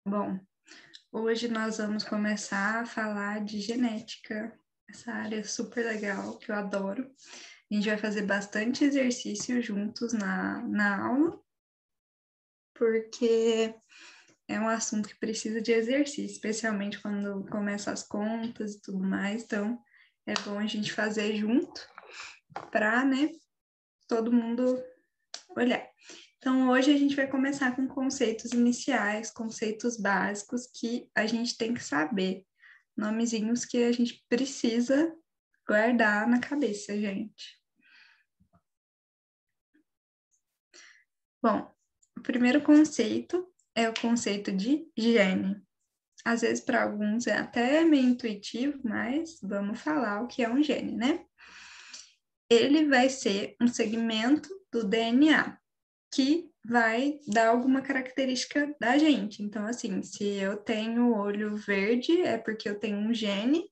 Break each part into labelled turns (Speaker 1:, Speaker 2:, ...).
Speaker 1: Bom, hoje nós vamos começar a falar de genética, essa área super legal que eu adoro. A gente vai fazer bastante exercício juntos na aula, porque é um assunto que precisa de exercício, especialmente quando começam as contas e tudo mais. Então, é bom a gente fazer junto para, né, todo mundo olhar. Então, hoje a gente vai começar com conceitos iniciais, conceitos básicos que a gente tem que saber, nomezinhos que a gente precisa guardar na cabeça, gente. Bom, o primeiro conceito é o conceito de gene. Às vezes, para alguns é até meio intuitivo, mas vamos falar o que é um gene, né? Ele vai ser um segmento do DNA que vai dar alguma característica da gente. Então, assim, se eu tenho olho verde, é porque eu tenho um gene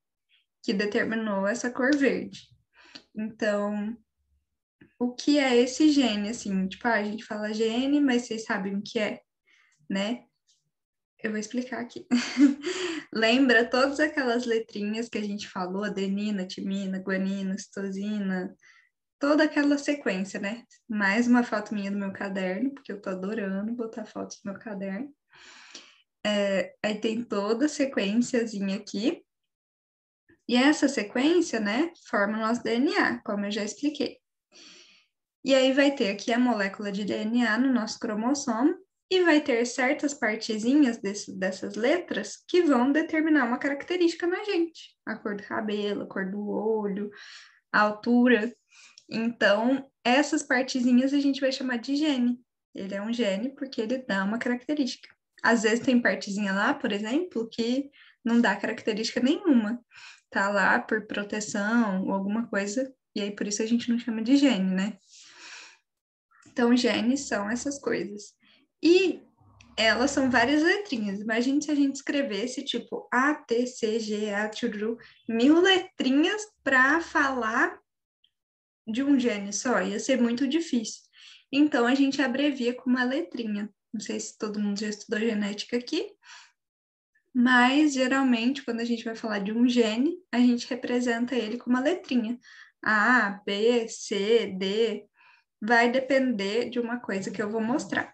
Speaker 1: que determinou essa cor verde. Então, o que é esse gene? Assim, tipo, a gente fala gene, mas vocês sabem o que é, né? Eu vou explicar aqui. Lembra todas aquelas letrinhas que a gente falou, adenina, timina, guanina, citosina, toda aquela sequência, né? Mais uma foto minha do meu caderno, porque eu tô adorando botar fotos no meu caderno. Aí tem toda a sequenciazinha aqui. E essa sequência, né, forma o nosso DNA, como eu já expliquei. E aí vai ter aqui a molécula de DNA no nosso cromossomo e vai ter certas partezinhas dessas letras que vão determinar uma característica na gente. A cor do cabelo, a cor do olho, a altura. Então, essas partezinhas a gente vai chamar de gene. Ele é um gene porque ele dá uma característica. Às vezes tem partezinha lá, por exemplo, que não dá característica nenhuma. Tá lá por proteção ou alguma coisa, e aí por isso a gente não chama de gene, né? Então, genes são essas coisas. E elas são várias letrinhas. Imagine se a gente escrevesse tipo A, T, C, G, A, tchururu, 1000 letrinhas para falar de um gene só, ia ser muito difícil. Então, a gente abrevia com uma letrinha. Não sei se todo mundo já estudou genética aqui, mas geralmente, quando a gente vai falar de um gene, a gente representa ele com uma letrinha. A, B, C, D, vai depender de uma coisa que eu vou mostrar.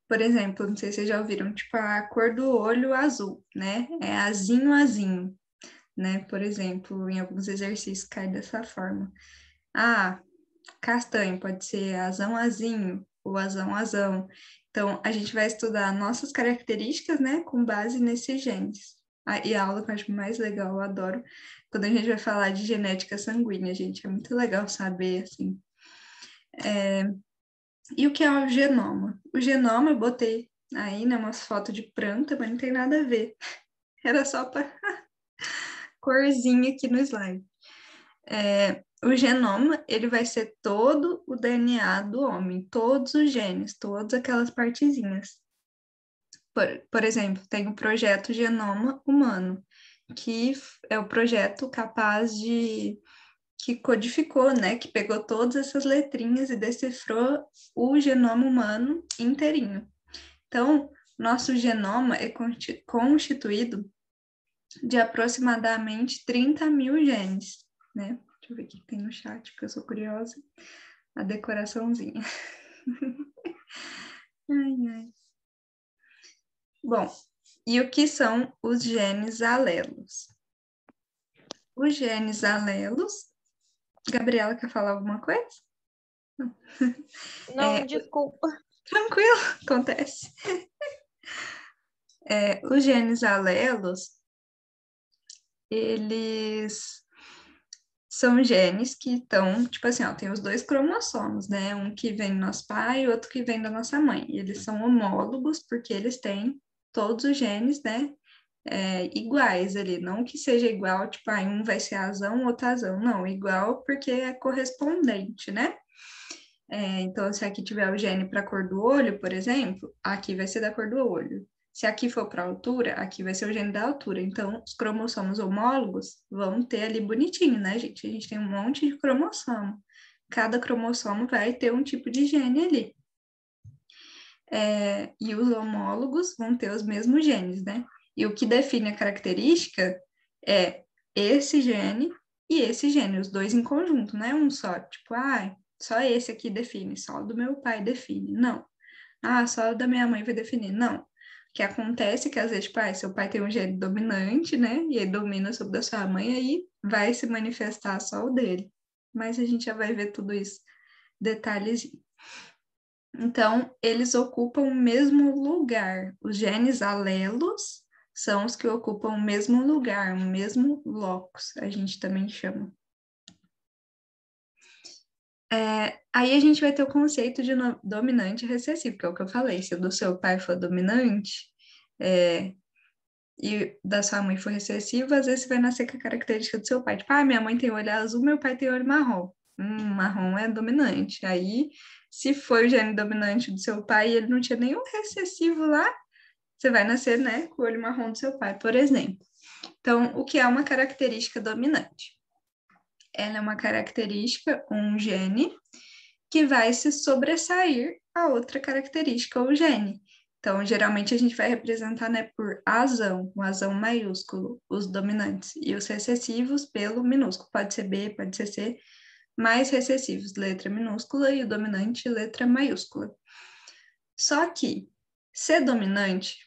Speaker 1: Por exemplo, não sei se vocês já ouviram, tipo a cor do olho azul, né? É azinho, azinho, né? Por exemplo, em alguns exercícios cai dessa forma. Ah, castanho, pode ser azão azinho ou azão azão. Então, a gente vai estudar nossas características, né, com base nesses genes. E a aula que eu acho mais legal, eu adoro, quando a gente vai falar de genética sanguínea, gente, é muito legal saber, assim. E o que é o genoma? O genoma eu botei aí, né, umas fotos de planta, mas não tem nada a ver. Era só para corzinha aqui no slide. O genoma, ele vai ser todo o DNA do homem, todos os genes, todas aquelas partezinhas. Por exemplo, tem o projeto Genoma Humano, que é o projeto capaz de que codificou, né, que pegou todas essas letrinhas e decifrou o genoma humano inteirinho. Então, nosso genoma é constituído de aproximadamente 30 mil genes, né? Deixa eu ver o que tem no chat, porque eu sou curiosa. A decoraçãozinha. Ai, ai. Bom, e o que são os genes alelos? Os genes alelos. Gabriela, quer falar alguma coisa?
Speaker 2: Não, desculpa.
Speaker 1: Tranquilo, acontece. Os genes alelos, eles são genes que estão, tipo assim, ó, tem os dois cromossomos, né? Um que vem do nosso pai e outro que vem da nossa mãe. E eles são homólogos porque eles têm todos os genes, né? Iguais ali, não que seja igual, tipo, um vai ser azão, outro azão, não, igual porque é correspondente, né? Então, se aqui tiver o gene para a cor do olho, por exemplo, aqui vai ser da cor do olho. Se aqui for para a altura, aqui vai ser o gene da altura. Então, os cromossomos homólogos vão ter ali bonitinho, né, gente? A gente tem um monte de cromossomo. Cada cromossomo vai ter um tipo de gene ali. e os homólogos vão ter os mesmos genes, né? E o que define a característica é esse gene e esse gene, os dois em conjunto, não é um só. Tipo, só esse aqui define, só do meu pai define. Não. Só da minha mãe vai definir. Não. O que acontece é que às vezes, tipo, seu pai tem um gene dominante, né? E ele domina sobre o da sua mãe, aí vai se manifestar só o dele. Mas a gente já vai ver tudo isso, detalhezinho. Então, eles ocupam o mesmo lugar. Os genes alelos são os que ocupam o mesmo lugar, o mesmo locus, a gente também chama. Aí a gente vai ter o conceito de dominante e recessivo, que é o que eu falei. Se o do seu pai for dominante e da sua mãe for recessivo, às vezes você vai nascer com a característica do seu pai. Tipo, minha mãe tem olho azul, meu pai tem olho marrom. Marrom é dominante. Aí, se for o gene dominante do seu pai e ele não tinha nenhum recessivo lá, você vai nascer, né, com o olho marrom do seu pai, por exemplo. Então, o que é uma característica dominante? Ela é uma característica, um gene, que vai se sobressair a outra característica ou gene. Então, geralmente a gente vai representar, né, por azão, o azão maiúsculo, os dominantes, e os recessivos pelo minúsculo. Pode ser B, pode ser C, mais recessivos, letra minúscula, e o dominante, letra maiúscula. Só que ser dominante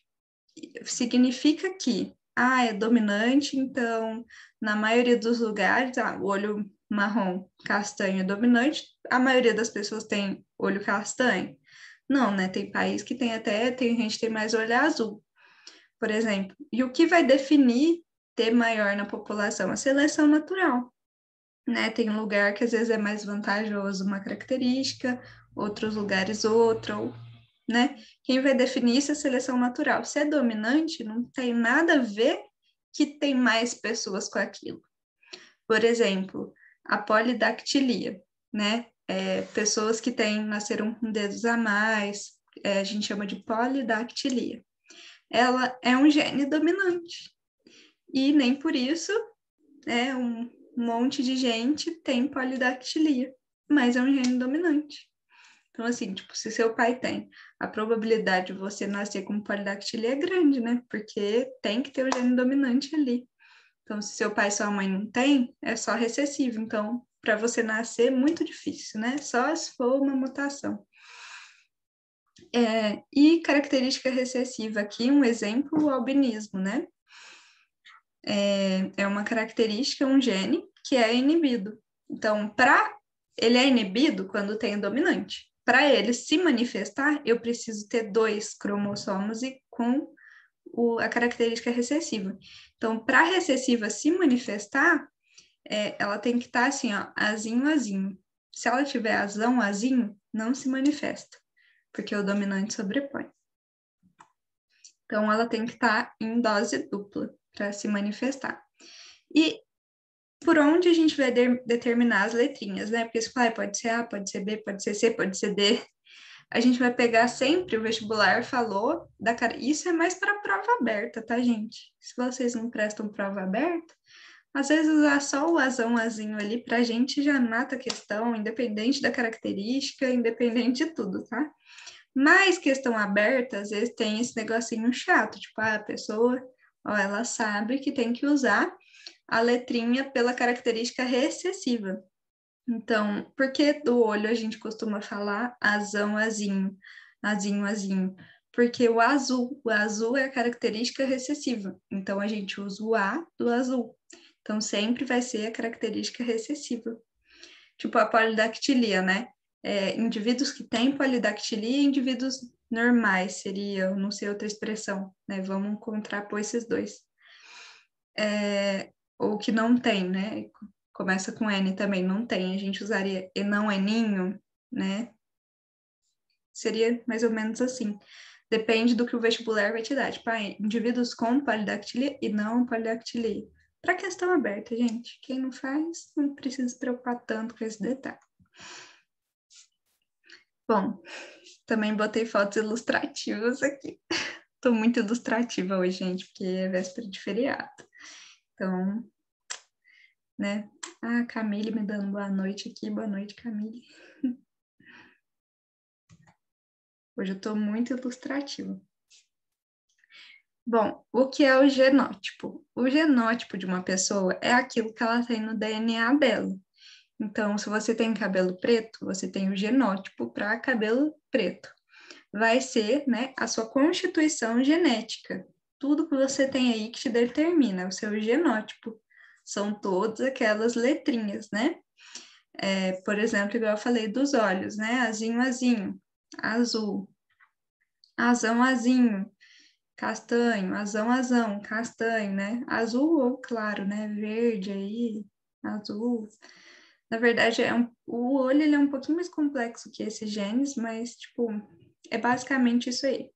Speaker 1: significa que, é dominante, então, na maioria dos lugares, o olho marrom castanho é dominante, a maioria das pessoas tem olho castanho. Não, né? Tem país que tem gente que tem mais olho azul, por exemplo. E o que vai definir ter maior na população? A seleção natural, né? Tem um lugar que às vezes é mais vantajoso uma característica, outros lugares outra, né? Quem vai definir isso é a seleção natural. Se é dominante, não tem nada a ver que tem mais pessoas com aquilo. Por exemplo, a polidactilia, né? Pessoas que nasceram com dedos a mais, a gente chama de polidactilia. Ela é um gene dominante. E nem por isso, um monte de gente tem polidactilia, mas é um gene dominante. Então, assim, tipo, se seu pai tem, a probabilidade de você nascer com polidactilia é grande, né? Porque tem que ter o gene dominante ali. Então, se seu pai e sua mãe não tem, é só recessivo. Então, para você nascer, é muito difícil, né? Só se for uma mutação. E característica recessiva aqui, um exemplo, o albinismo, né? É uma característica, um gene que é inibido. Então, ele é inibido quando tem o dominante. Para ele se manifestar, eu preciso ter 2 cromossomos e com a característica recessiva. Então, para a recessiva se manifestar, ela tem que estar assim, ó, azinho, azinho. Se ela tiver azão, azinho, não se manifesta, porque o dominante sobrepõe. Então, ela tem que estar em dose dupla para se manifestar. E por onde a gente vai determinar as letrinhas, né? Porque se pode ser A, pode ser B, pode ser C, pode ser D. A gente vai pegar sempre, o vestibular falou, isso é mais para prova aberta, tá, gente? Se vocês não prestam prova aberta, às vezes usar só o azinho ali pra gente já mata a questão, independente da característica, independente de tudo, tá? Mas questão aberta, às vezes tem esse negocinho chato, tipo, a pessoa, ela sabe que tem que usar a letrinha pela característica recessiva. Então, por que do olho a gente costuma falar azão, azinho, azinho, azinho? Porque o azul é a característica recessiva. Então, a gente usa o A do azul. Então, sempre vai ser a característica recessiva. Tipo a polidactilia, né? Indivíduos que têm polidactilia e indivíduos normais, seria, não sei outra expressão, né? Vamos contrapor esses dois. Ou que não tem, né? Começa com N também, não tem. A gente usaria e não é ninho, né? Seria mais ou menos assim. Depende do que o vestibular vai te dar. Tipo, indivíduos com polidactilia e não polidactilia. Para questão aberta, gente. Quem não faz, não precisa se preocupar tanto com esse detalhe. Bom, também botei fotos ilustrativas aqui. Tô muito ilustrativa hoje, gente, porque é véspera de feriado. Então, né? Camille me dando boa noite aqui. Boa noite, Camille. Hoje eu estou muito ilustrativa. Bom, o que é o genótipo? O genótipo de uma pessoa é aquilo que ela tem no DNA dela. Então, se você tem cabelo preto, você tem o genótipo para cabelo preto. Vai ser, né, a sua constituição genética. Tudo que você tem aí que te determina, o seu genótipo. São todas aquelas letrinhas, né? Por exemplo, igual eu falei dos olhos, né? Azinho, azinho, azul, azão, azinho, castanho, azão, azão, castanho, né? Azul ou claro, né? Verde aí, azul. Na verdade, o olho ele é um pouquinho mais complexo que esses genes, mas, tipo, é basicamente isso aí.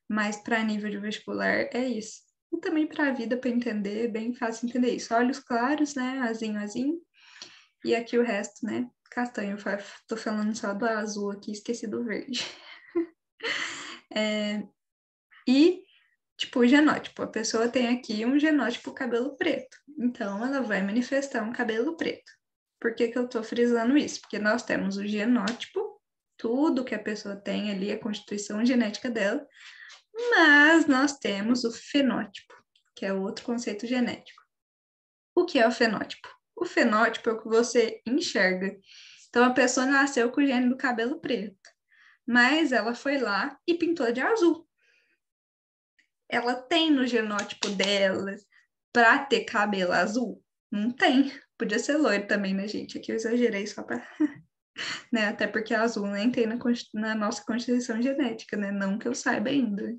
Speaker 1: Mas para nível de vestibular é isso. E também para a vida, para entender, é bem fácil entender isso. Olhos claros, né? Azinho, azinho. E aqui o resto, né? Castanho. Tô falando só do azul aqui, esqueci do verde. E, tipo, o genótipo. A pessoa tem aqui um genótipo cabelo preto. Então, ela vai manifestar um cabelo preto. Por que que eu tô frisando isso? Porque nós temos o genótipo, tudo que a pessoa tem ali, a constituição genética dela, mas nós temos o fenótipo, que é outro conceito genético. O que é o fenótipo? O fenótipo é o que você enxerga. Então, a pessoa nasceu com o gene do cabelo preto, mas ela foi lá e pintou de azul. Ela tem no genótipo dela para ter cabelo azul? Não tem. Podia ser loiro também, né, gente? Aqui eu exagerei só para... né? Até porque azul nem tem na nossa constituição genética, né? Não que eu saiba ainda.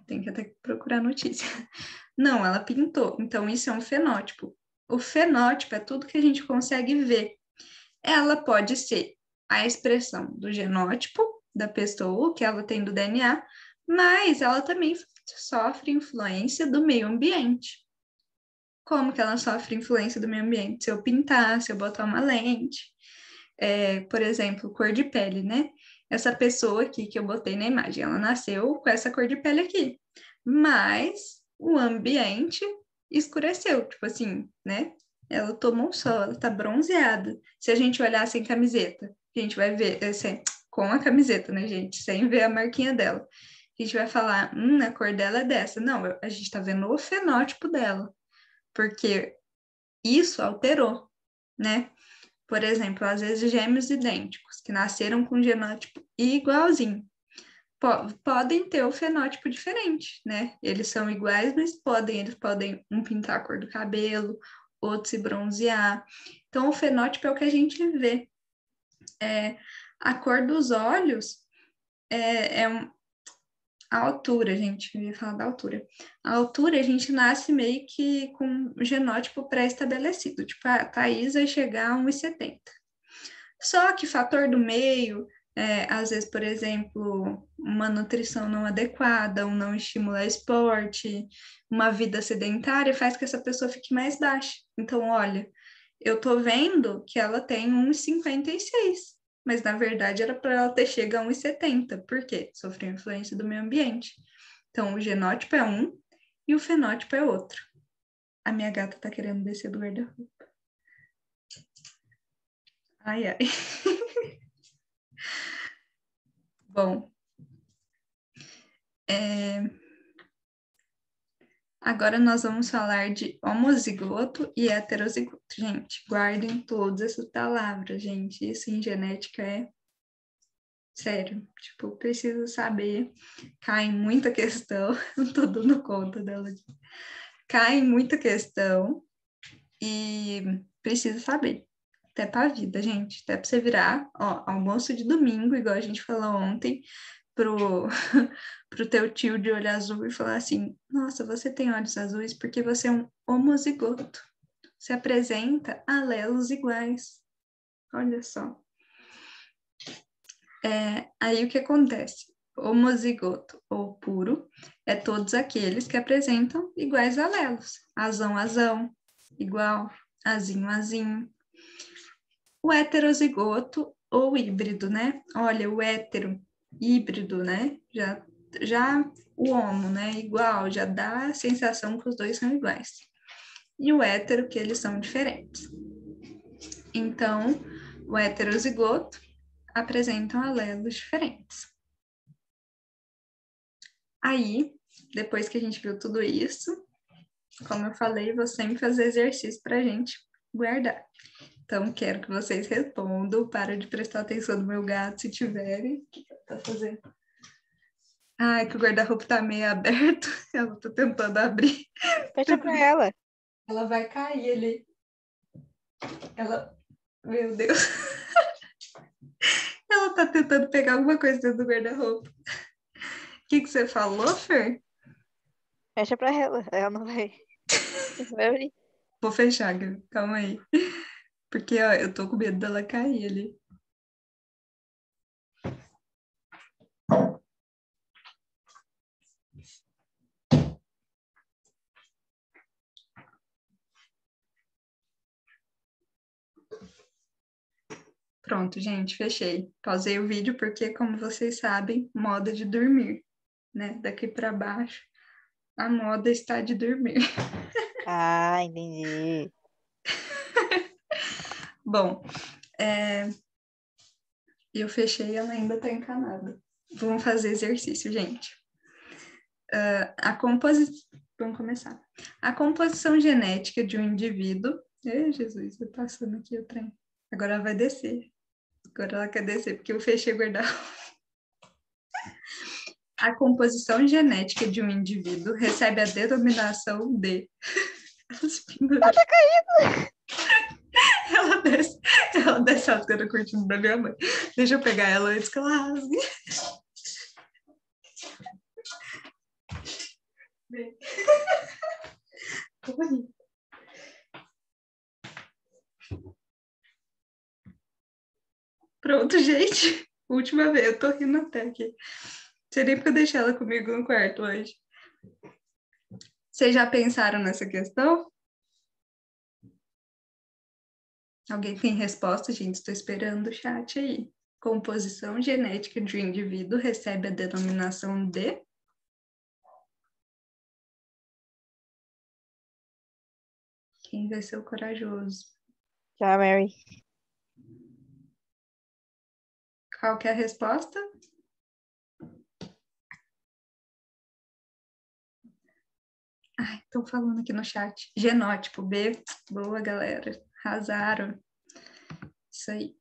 Speaker 1: Tem que até procurar notícia. Não, ela pintou. Então, isso é um fenótipo. O fenótipo é tudo que a gente consegue ver. Ela pode ser a expressão do genótipo da pessoa, que ela tem do DNA, mas ela também sofre influência do meio ambiente. Como que ela sofre influência do meio ambiente? Se eu pintar, se eu botar uma lente, por exemplo, cor de pele, né? Essa pessoa aqui que eu botei na imagem, ela nasceu com essa cor de pele aqui, mas o ambiente escureceu, tipo assim, né? Ela tomou um sol, ela tá bronzeada. Se a gente olhar sem camiseta, a gente vai ver, com a camiseta, né, gente? Sem ver a marquinha dela. A gente vai falar, a cor dela é dessa. Não, a gente tá vendo o fenótipo dela, porque isso alterou, né? Por exemplo, às vezes gêmeos idênticos, que nasceram com genótipo igualzinho, podem ter o fenótipo diferente, né? Eles são iguais, mas eles podem um pintar a cor do cabelo, outro se bronzear. Então, o fenótipo é o que a gente vê. A cor dos olhos a altura, gente, eu ia falar da altura. A altura, a gente nasce meio que com um genótipo pré-estabelecido. Tipo, a Thaís vai chegar a 1,70. Só que fator do meio, às vezes, por exemplo, uma nutrição não adequada, um não estimular esporte, uma vida sedentária faz que essa pessoa fique mais baixa. Então, olha, eu tô vendo que ela tem 1,56, mas na verdade era para ela ter chegado a 1,70. Por quê? Sofreu influência do meio ambiente. Então, o genótipo é um e o fenótipo é outro. A minha gata tá querendo descer do guarda-roupa. Ai, ai. Bom, agora nós vamos falar de homozigoto e heterozigoto. Gente, guardem todas essas palavras, gente. Isso em genética é sério. Tipo, preciso saber. Cai muita questão. Não tô dando conta dela. Cai muita questão e precisa saber. Até pra vida, gente. Até pra você virar, ó, almoço de domingo, igual a gente falou ontem, pro, pro teu tio de olho azul e falar assim, nossa, você tem olhos azuis porque você é um homozigoto. Se apresenta alelos iguais. Olha só. Aí o que acontece? Homozigoto ou puro é todos aqueles que apresentam iguais alelos. Azão, azão, igual, azinho, azinho. O heterozigoto ou híbrido, né? Olha, o hétero, híbrido, né? Já o homo, né? Igual, já dá a sensação que os dois são iguais. E o hétero, que eles são diferentes. Então, o heterozigoto apresentam alelos diferentes. Aí, depois que a gente viu tudo isso, como eu falei, vou sempre fazer exercício para a gente guardar. Então, quero que vocês respondam. Para de prestar atenção no meu gato, se tiverem. O que ela tá fazendo? Ah, é que o guarda-roupa tá meio aberto. Ela tá tentando abrir.
Speaker 2: Fecha pra ela.
Speaker 1: Ela vai cair ali. Ela... Meu Deus. Ela tá tentando pegar alguma coisa dentro do guarda-roupa. O que você falou, Fer?
Speaker 2: Fecha pra ela. Ela não vai. Não vai abrir.
Speaker 1: Vou fechar, Gabi. Calma aí. Porque, ó, eu tô com medo dela cair ali. Pronto, gente, fechei. Pausei o vídeo porque, como vocês sabem, moda de dormir, né? Daqui para baixo, a moda está de dormir.
Speaker 2: Ah, entendi.
Speaker 1: Bom, eu fechei, ela ainda tá encanada. Vamos fazer exercício, gente. A composição... Vamos começar. A composição genética de um indivíduo... Ei, Jesus, vai passando aqui o trem. Agora ela vai descer. Agora ela quer descer, porque eu fechei guarda-roupa. A composição genética de um indivíduo recebe a denominação de...
Speaker 2: Ela tá caindo.
Speaker 1: Ela desce rasgando a cortina da minha mãe. Deixa eu pegar ela antes que ela rasgue. Bem. Pronto, gente. Última vez, eu tô rindo até aqui. Seria porque eu deixei ela comigo no quarto hoje. Vocês já pensaram nessa questão? Alguém tem resposta, gente? Estou esperando o chat aí. Composição genética de um indivíduo recebe a denominação de... Quem vai ser o corajoso?
Speaker 2: Tchau, Mary.
Speaker 1: Qual que é a resposta? Ai, estão falando aqui no chat. Genótipo B. Boa, galera. Arrasaram. Isso aí.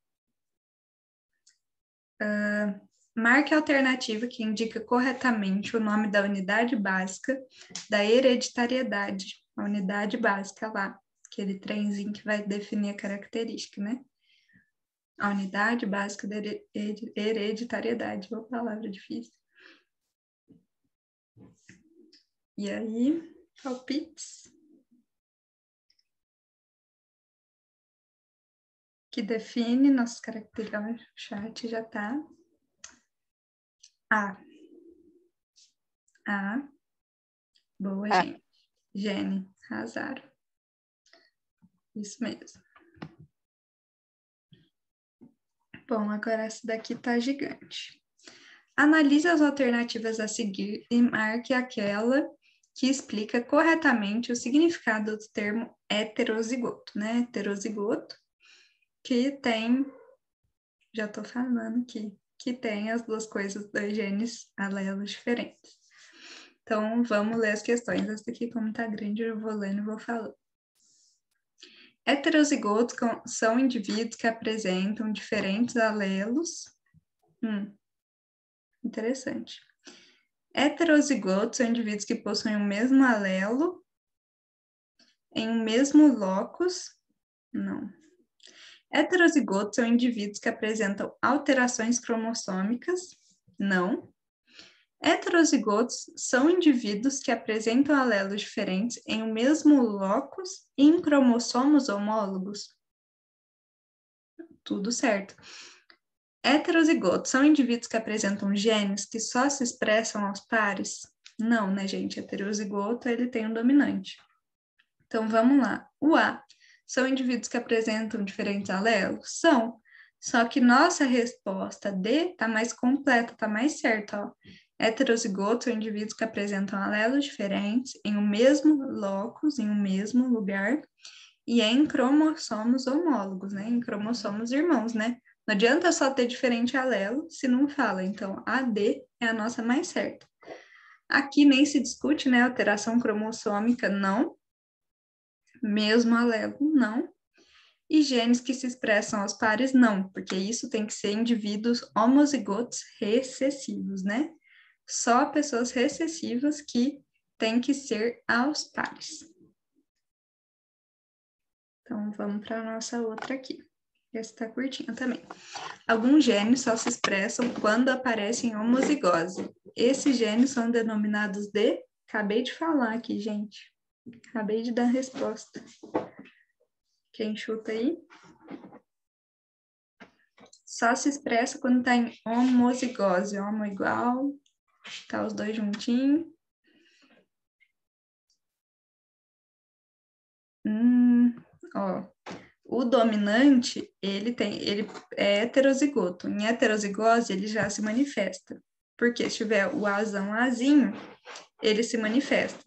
Speaker 1: Marque a alternativa que indica corretamente o nome da unidade básica da hereditariedade. A unidade básica lá. Aquele trenzinho que vai definir a característica, né? A unidade básica da hereditariedade. Uma palavra difícil. E aí, palpites? Que define nossas características. O chat já tá. A. Boa, gente. Gene, arrasaram. Isso mesmo. Bom, agora essa daqui tá gigante. Analise as alternativas a seguir e marque aquela que explica corretamente o significado do termo heterozigoto, né? Heterozigoto, que tem, já tô falando aqui, que tem as duas coisas, dois genes alelos diferentes. Então, vamos ler as questões. Essa daqui, como tá grande, eu vou lendo e vou falando. Heterozigotos são indivíduos que apresentam diferentes alelos. Interessante. Heterozigotos são indivíduos que possuem o mesmo alelo em um mesmo locus. Não. Heterozigotos são indivíduos que apresentam alterações cromossômicas. Não. Heterozigotos são indivíduos que apresentam alelos diferentes em um mesmo locus e em cromossomos homólogos. Tudo certo. Heterozigotos são indivíduos que apresentam genes que só se expressam aos pares? Não, né, gente? Heterozigoto, ele tem um dominante. Então, vamos lá. O A. São indivíduos que apresentam diferentes alelos? São. Só que nossa resposta D está mais completa, está mais certa, ó. Heterozigotos são indivíduos que apresentam alelos diferentes em um mesmo locus, em um mesmo lugar, e em cromossomos homólogos, né? Em cromossomos irmãos, né? Não adianta só ter diferente alelo se não fala. Então, a D é a nossa mais certa. Aqui nem se discute, né? Alteração cromossômica, não. Mesmo alelo, não. E genes que se expressam aos pares, não, porque isso tem que ser indivíduos homozigotos recessivos, né? Só pessoas recessivas que têm que ser aos pares. Então, vamos para a nossa outra aqui. Essa está curtinha também. Alguns genes só se expressam quando aparecem em homozigose. Esses genes são denominados de... Acabei de falar aqui, gente. Acabei de dar a resposta. Quem chuta aí? Só se expressa quando está em homozigose. Homo igual, tá os dois juntinhos. Ó. O dominante, ele é heterozigoto. Em heterozigose, ele já se manifesta. Porque se tiver o azão, azinho, ele se manifesta.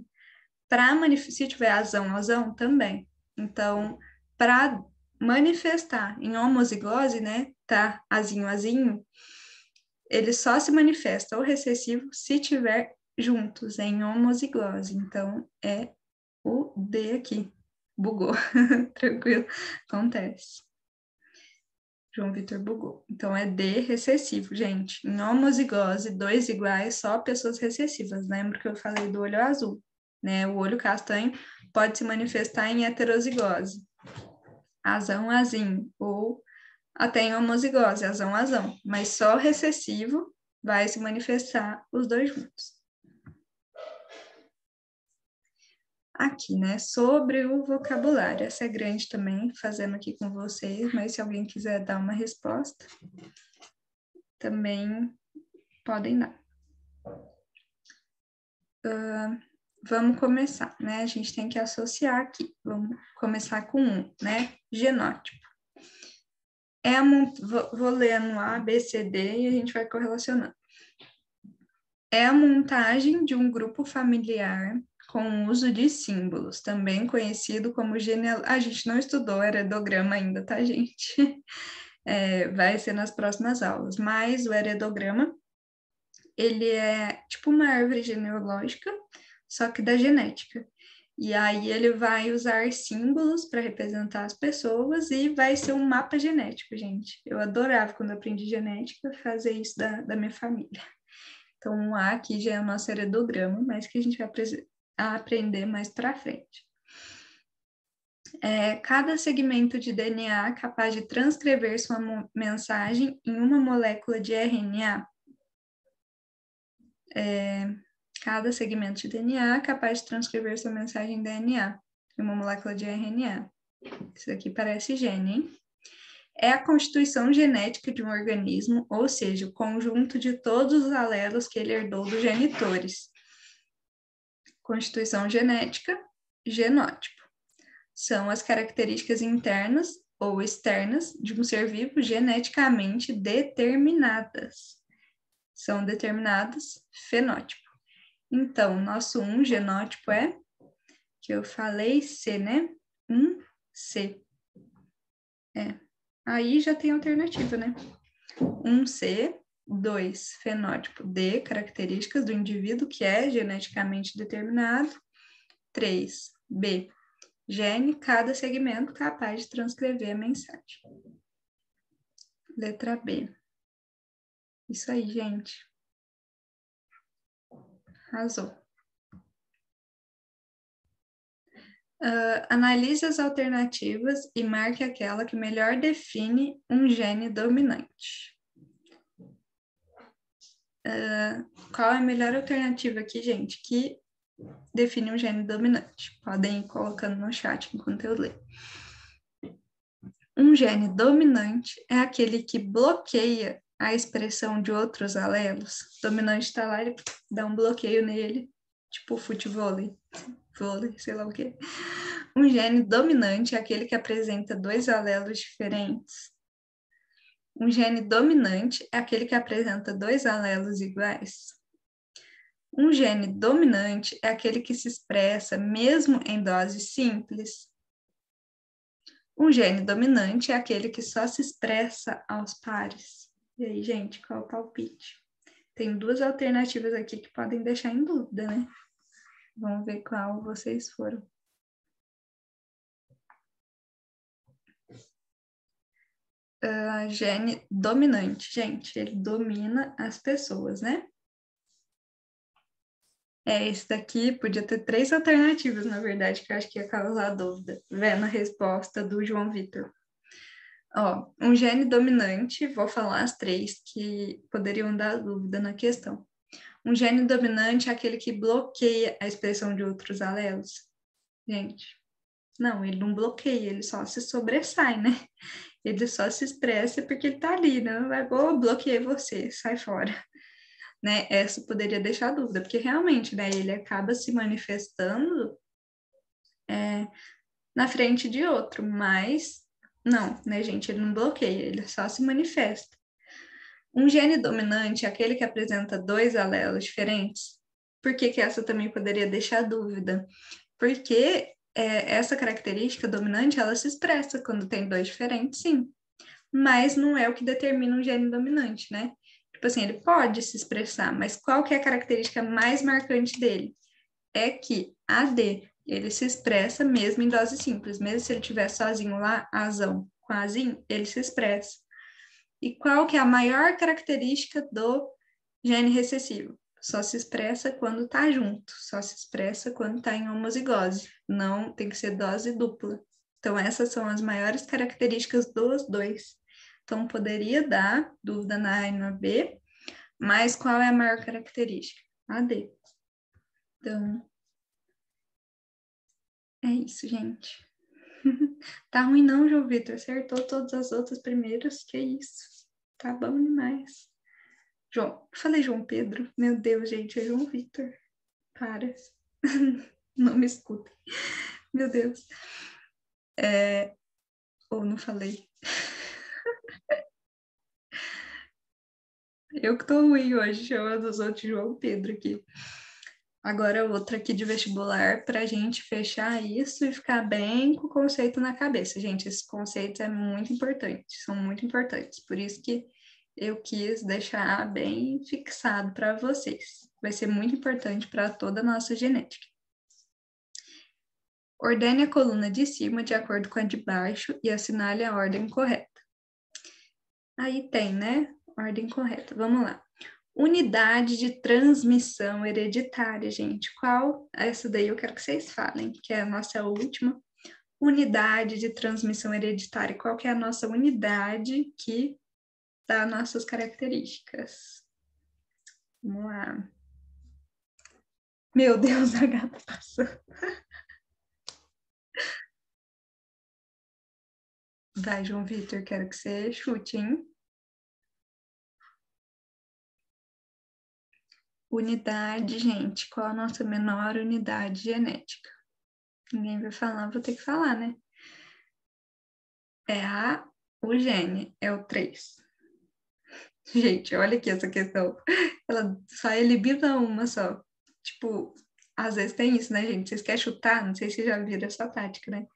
Speaker 1: Se tiver azão, azão, também. Então, para manifestar em homozigose, né, tá azinho, azinho, ele só se manifesta o recessivo se tiver juntos em homozigose. Então, é o D aqui. Bugou. Tranquilo. Acontece. João Vitor bugou. Então, é D recessivo, gente. Em homozigose, 2 iguais, só pessoas recessivas. Lembra que eu falei do olho azul, né? O olho castanho pode se manifestar em heterozigose. Azão, azinho. Ou até em homozigose, azão, azão. Mas só recessivo vai se manifestar os dois juntos. Aqui, né? Sobre o vocabulário. Essa é grande também, fazendo aqui com vocês, mas se alguém quiser dar uma resposta, também podem dar. Vamos começar, né? A gente tem que associar aqui. Vamos começar com né? Genótipo. Vou lendo A, B, C, D e a gente vai correlacionando. É a montagem de um grupo familiar com o uso de símbolos, também conhecido como genealogia. A gente não estudou heredograma ainda, tá, gente? Vai ser nas próximas aulas. Mas o heredograma, ele é tipo uma árvore genealógica, só que da genética. E aí ele vai usar símbolos para representar as pessoas e vai ser um mapa genético, gente. Eu adorava, quando eu aprendi genética, fazer isso da minha família. Então, o A aqui já é o nosso heredograma, mas que a gente vai aprender mais para frente. Cada segmento de DNA é capaz de transcrever sua mensagem em uma molécula de RNA. Cada segmento de DNA é capaz de transcrever sua mensagem em DNA, em uma molécula de RNA. Isso aqui parece gene, hein? É a constituição genética de um organismo, ou seja, o conjunto de todos os alelos que ele herdou dos genitores. Constituição genética, genótipo. São as características internas ou externas de um ser vivo geneticamente determinadas. São determinadas fenótipo. Então, nosso genótipo é, que eu falei, C, né? 1C. Aí já tem alternativa, né? 1C, 2, fenótipo D, características do indivíduo que é geneticamente determinado. 3, B, gene, cada segmento capaz de transcrever a mensagem. Letra B. Isso aí, gente. Arrasou. Analise as alternativas e marque aquela que melhor define um gene dominante. Qual é a melhor alternativa aqui, gente, que define um gene dominante? Podem ir colocando no chat enquanto eu leio. Um gene dominante é aquele que bloqueia a expressão de outros alelos. O dominante está lá, ele dá um bloqueio nele, tipo futevôlei, vôlei, sei lá o quê. Um gene dominante é aquele que apresenta 2 alelos diferentes. Um gene dominante é aquele que apresenta 2 alelos iguais. Um gene dominante é aquele que se expressa mesmo em doses simples. Um gene dominante é aquele que só se expressa aos pares. E aí, gente, qual é o palpite? tem 2 alternativas aqui que podem deixar em dúvida, né? Vamos ver qual vocês foram. Gene dominante, gente, ele domina as pessoas, né? Esse daqui podia ter 3 alternativas, na verdade, que eu acho que ia causar dúvida, vendo a resposta do João Vitor. Ó, um gene dominante, vou falar as 3 que poderiam dar dúvida na questão. Um gene dominante é aquele que bloqueia a expressão de outros alelos. Gente, não, ele não bloqueia, ele só se sobressai, né? Ele só se expressa porque ele tá ali, né? Não vai, bloqueei você, sai fora. Né? Essa poderia deixar dúvida, porque realmente, né, ele acaba se manifestando na frente de outro, mas não, né, gente, ele não bloqueia, ele só se manifesta. Um gene dominante é aquele que apresenta 2 alelos diferentes. Por que que essa também poderia deixar dúvida? Porque essa característica dominante, ela se expressa quando tem 2 diferentes, sim. Mas não é o que determina um gene dominante, né? Tipo assim, ele pode se expressar, mas qual que é a característica mais marcante dele? É que AD, ele se expressa mesmo em dose simples. Mesmo se ele estiver sozinho lá, azão, com azim, ele se expressa. E qual que é a maior característica do gene recessivo? Só se expressa quando está junto, só se expressa quando está em homozigose. Não tem que ser dose dupla. Então, essas são as maiores características dos 2. Então, poderia dar dúvida na A e na B, mas qual é a maior característica? A D. Então, é isso, gente. Tá ruim não, João Vitor. Acertou todas as outras primeiras. Que isso. Tá bom demais. Falei João Pedro. Meu Deus, gente, é João Vitor. Para. Não me escutem. Meu Deus. Ou não falei. Eu que tô ruim hoje, chamando os outros de João Pedro aqui. Agora outra aqui de vestibular para a gente fechar isso e ficar bem com o conceito na cabeça. Gente, esses conceitos muito importantes, são muito importantes. Por isso que eu quis deixar bem fixado para vocês. Vai ser muito importante para toda a nossa genética. Ordene a coluna de cima de acordo com a de baixo e assinale a ordem correta. Aí tem, né? Ordem correta. Vamos lá. Unidade de transmissão hereditária, gente. Qual? Essa daí eu quero que vocês falem, que é a nossa última. Unidade de transmissão hereditária. Qual que é a nossa unidade que dá nossas características? Vamos lá. Meu Deus, a gata passou. Vai, João Vitor, quero que você chute, hein? Unidade, gente. Qual a nossa menor unidade genética? Ninguém vai falar, vou ter que falar, né? É o gene, é o 3. Gente, olha aqui essa questão. Ela só elimina uma só. Tipo, às vezes tem isso, né, gente? Vocês querem chutar? Não sei se já viram essa tática, né?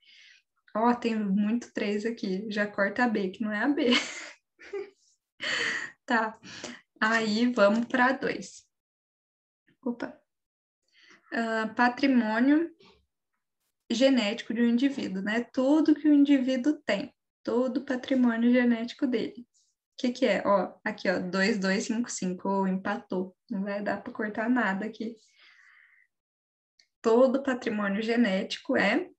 Speaker 1: Ó, tem muito 3 aqui. Já corta a B, que não é a B. Tá. Aí vamos para 2. Opa. Patrimônio genético de um indivíduo, né? Tudo que o indivíduo tem. Todo o patrimônio genético dele. O que é? Ó, aqui, ó, 2255, ou empatou. Não vai dar para cortar nada aqui. Todo patrimônio genético é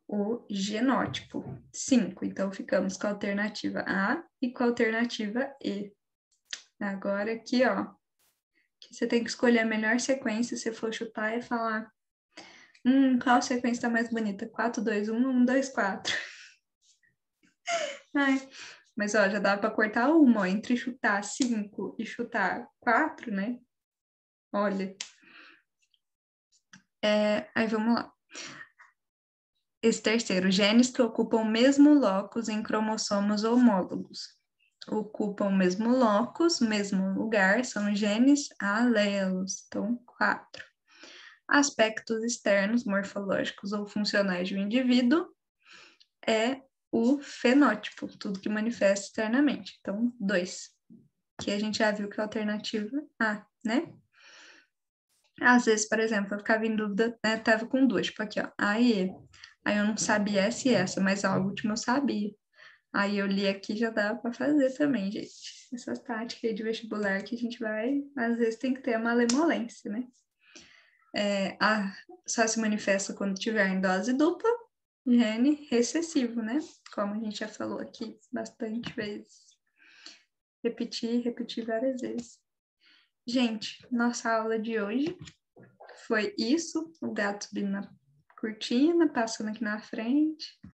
Speaker 1: o genótipo. 5. Então, ficamos com a alternativa A e com a alternativa E. Agora aqui, ó, que você tem que escolher a melhor sequência, se for chutar, e falar qual sequência está mais bonita? 4, 2, 1 ou 1, 2, 4? Ai, mas, ó, já dá para cortar uma, ó, entre chutar 5 e chutar 4, né? Olha. Aí, vamos lá. Esse terceiro, genes que ocupam o mesmo locus em cromossomos homólogos. Ocupam o mesmo locus, mesmo lugar, são genes alelos. Então, 4. Aspectos externos, morfológicos ou funcionais de um indivíduo é o fenótipo, tudo que manifesta externamente. Então, 2. que a gente já viu que é a alternativa A, né? Às vezes, por exemplo, eu ficava em dúvida, né? Tava com duas, tipo aqui, ó, A e E. Aí eu não sabia essa e essa, mas a última eu sabia. Aí eu li aqui, já dá para fazer também, gente. Essas táticas aí de vestibular que a gente vai, às vezes tem que ter a malemolência, né? Só se manifesta quando tiver em dose dupla, gene recessivo, né? Como a gente já falou aqui bastante vezes. Repetir várias vezes. Gente, nossa aula de hoje foi isso. O gato subindo na cortina, passando aqui na frente.